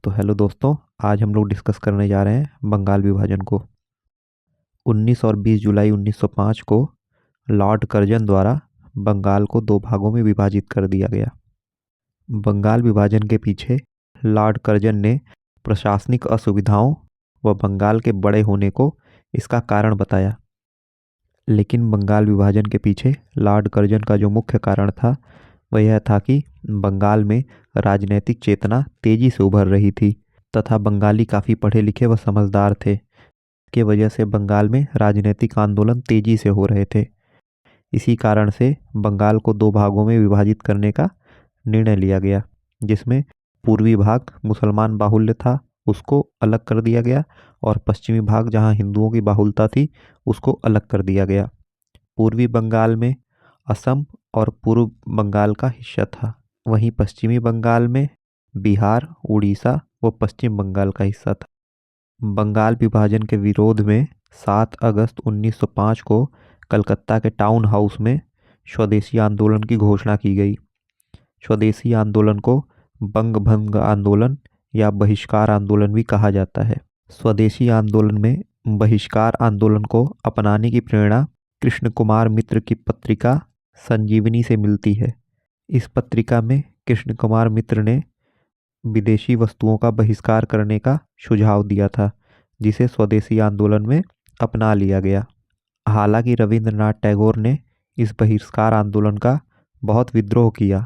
तो हेलो दोस्तों, आज हम लोग डिस्कस करने जा रहे हैं बंगाल विभाजन को। 19 और 20 जुलाई 1905 को लॉर्ड कर्जन द्वारा बंगाल को दो भागों में विभाजित कर दिया गया। बंगाल विभाजन के पीछे लॉर्ड कर्जन ने प्रशासनिक असुविधाओं व बंगाल के बड़े होने को इसका कारण बताया। लेकिन बंगाल विभाजन के पीछे लॉर्ड कर्जन का जो मुख्य कारण था वह यह था कि बंगाल में राजनैतिक चेतना तेजी से उभर रही थी तथा बंगाली काफ़ी पढ़े लिखे व समझदार थे। इसके वजह से बंगाल में राजनीतिक आंदोलन तेजी से हो रहे थे। इसी कारण से बंगाल को दो भागों में विभाजित करने का निर्णय लिया गया, जिसमें पूर्वी भाग मुसलमान बाहुल्य था उसको अलग कर दिया गया और पश्चिमी भाग जहां हिंदुओं की बाहुल्यता थी उसको अलग कर दिया गया। पूर्वी बंगाल में असम और पूर्व बंगाल का हिस्सा था, वहीं पश्चिमी बंगाल में बिहार, उड़ीसा व पश्चिम बंगाल का हिस्सा था। बंगाल विभाजन के विरोध में 7 अगस्त 1905 को कलकत्ता के टाउन हाउस में स्वदेशी आंदोलन की घोषणा की गई। स्वदेशी आंदोलन को बंग भंग आंदोलन या बहिष्कार आंदोलन भी कहा जाता है। स्वदेशी आंदोलन में बहिष्कार आंदोलन को अपनाने की प्रेरणा कृष्ण कुमार मित्र की पत्रिका संजीवनी से मिलती है। इस पत्रिका में कृष्ण कुमार मित्र ने विदेशी वस्तुओं का बहिष्कार करने का सुझाव दिया था, जिसे स्वदेशी आंदोलन में अपना लिया गया। हालांकि रविंद्रनाथ टैगोर ने इस बहिष्कार आंदोलन का बहुत विद्रोह किया।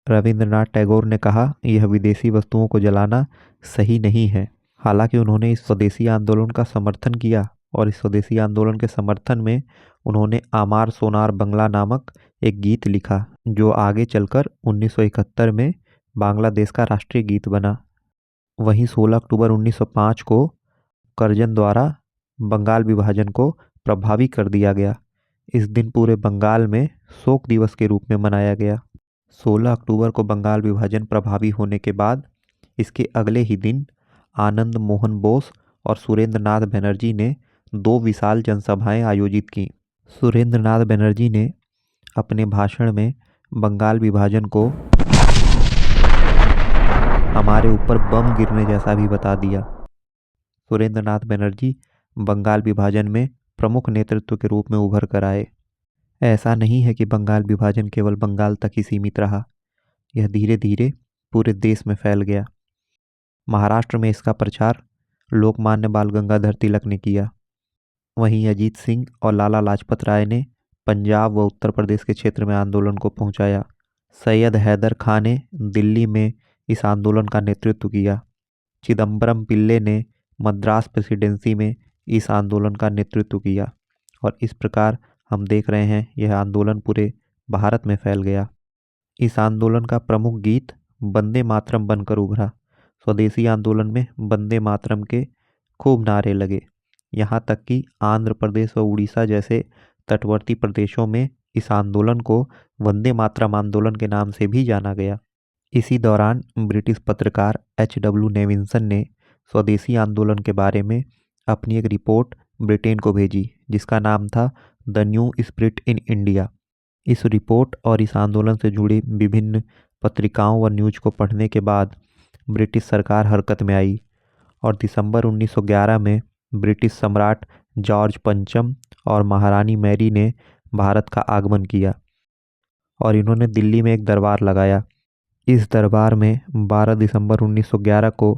रविंद्रनाथ टैगोर ने कहा यह विदेशी वस्तुओं को जलाना सही नहीं है। हालांकि उन्होंने इस स्वदेशी आंदोलन का समर्थन किया और इस स्वदेशी आंदोलन के समर्थन में उन्होंने आमार सोनार बंगला नामक एक गीत लिखा, जो आगे चलकर 1971 में बांग्लादेश का राष्ट्रीय गीत बना। वहीं 16 अक्टूबर 1905 को कर्जन द्वारा बंगाल विभाजन को प्रभावी कर दिया गया। इस दिन पूरे बंगाल में शोक दिवस के रूप में मनाया गया। 16 अक्टूबर को बंगाल विभाजन प्रभावी होने के बाद इसके अगले ही दिन आनंद मोहन बोस और सुरेंद्र नाथ बनर्जी ने 2 विशाल जनसभाएं आयोजित की। सुरेंद्र नाथ बनर्जी ने अपने भाषण में बंगाल विभाजन को हमारे ऊपर बम गिरने जैसा भी बता दिया। सुरेंद्र नाथ बनर्जी बंगाल विभाजन में प्रमुख नेतृत्व के रूप में उभर कर आए। ऐसा नहीं है कि बंगाल विभाजन केवल बंगाल तक ही सीमित रहा, यह धीरे धीरे पूरे देश में फैल गया। महाराष्ट्र में इसका प्रचार लोकमान्य बाल गंगाधर तिलक ने किया। वहीं अजीत सिंह और लाला लाजपत राय ने पंजाब व उत्तर प्रदेश के क्षेत्र में आंदोलन को पहुंचाया। सैयद हैदर खान ने दिल्ली में इस आंदोलन का नेतृत्व किया। चिदम्बरम पिल्ले ने मद्रास प्रेसिडेंसी में इस आंदोलन का नेतृत्व किया और इस प्रकार हम देख रहे हैं यह आंदोलन पूरे भारत में फैल गया। इस आंदोलन का प्रमुख गीत वंदे मातरम बनकर उभरा। स्वदेशी आंदोलन में वंदे मातरम के खूब नारे लगे। यहाँ तक कि आंध्र प्रदेश व उड़ीसा जैसे तटवर्ती प्रदेशों में इस आंदोलन को वंदे मातरम आंदोलन के नाम से भी जाना गया। इसी दौरान ब्रिटिश पत्रकार H.W. नेविंसन ने स्वदेशी आंदोलन के बारे में अपनी एक रिपोर्ट ब्रिटेन को भेजी, जिसका नाम था the new spirit in India. इस रिपोर्ट और इस आंदोलन से जुड़ी विभिन्न पत्रिकाओं व न्यूज को पढ़ने के बाद ब्रिटिश सरकार हरकत में आई और दिसंबर 1911 में ब्रिटिश सम्राट जॉर्ज पंचम और महारानी मैरी ने भारत का आगमन किया और इन्होंने दिल्ली में एक दरबार लगाया। इस दरबार में 12 दिसंबर 1911 को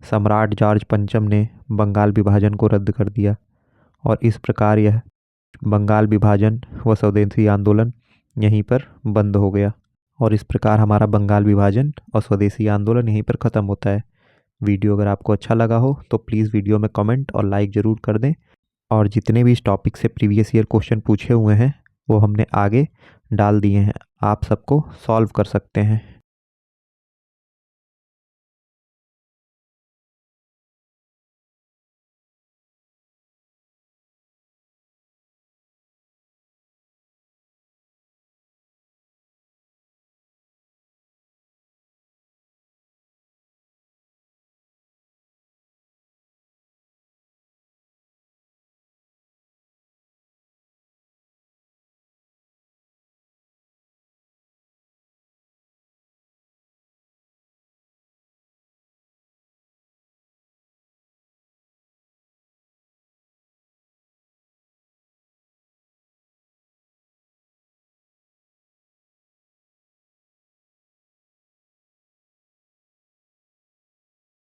सम्राट जॉर्ज पंचम ने बंगाल विभाजन को रद्द कर दिया और इस प्रकार यह बंगाल विभाजन व स्वदेशी आंदोलन यहीं पर बंद हो गया और इस प्रकार हमारा बंगाल विभाजन और स्वदेशी आंदोलन यहीं पर ख़त्म होता है। वीडियो अगर आपको अच्छा लगा हो तो प्लीज़ वीडियो में कमेंट और लाइक ज़रूर कर दें और जितने भी इस टॉपिक से प्रीवियस ईयर क्वेश्चन पूछे हुए हैं वो हमने आगे डाल दिए हैं, आप सबको सॉल्व कर सकते हैं।